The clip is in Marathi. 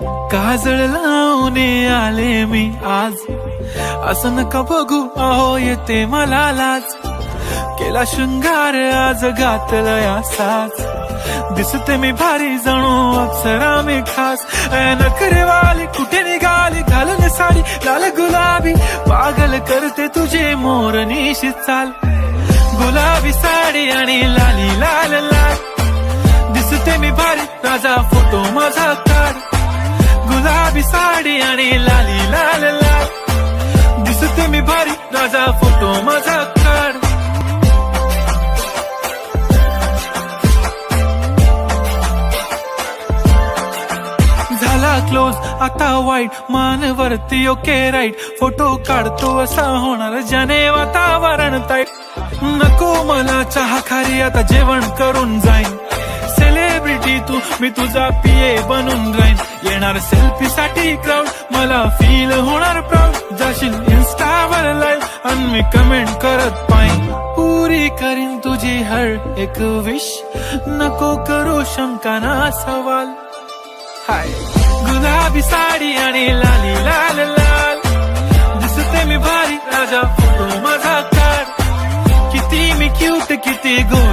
काजळ लावून आले मी आज, असं नका बघू अहो येते मला लाज. केला शृंगार आज घातलंय असाच, दिसते मी भारी जणू अप्सरा मी खास. नखरेवाली कुठे निघाली घालून साडी लाल गुलाबी, पागल करते तुझे मोरनीशी चाल. गुलाबी साडी आणि लाली लाल लाल, दिसते मी भारी राजा फोटो माझा काढ. गुलाबी साडी आणि लाली लाल लाल, दिसते मी भारी राजा फोटो माझा काढ. झाला क्लोज आता वाईट, मान वरती ओके राईट. फोटो काढतो असा होणार ज्याने वातावरण ताईट. नको मला चहा खारी आता जेवण करून जाईन. सेलिब्रिटी तू मी तुझा पिये बनून राहीन. येणार सेल्फी साठी क्राऊड मला फील होणार प्राऊड. जाशील इन्स्टावर लाईव्ह आणि मी कमेंट करत पाईन. पुरी करीन तुझी हर एक विश, नको करू शंका ना सवाल. हाय गुलाबी साडी आणि लाली लाल लाल, दिसते मी भारी राजा फोटो माझा काढ. किती मी क्यूट किती गो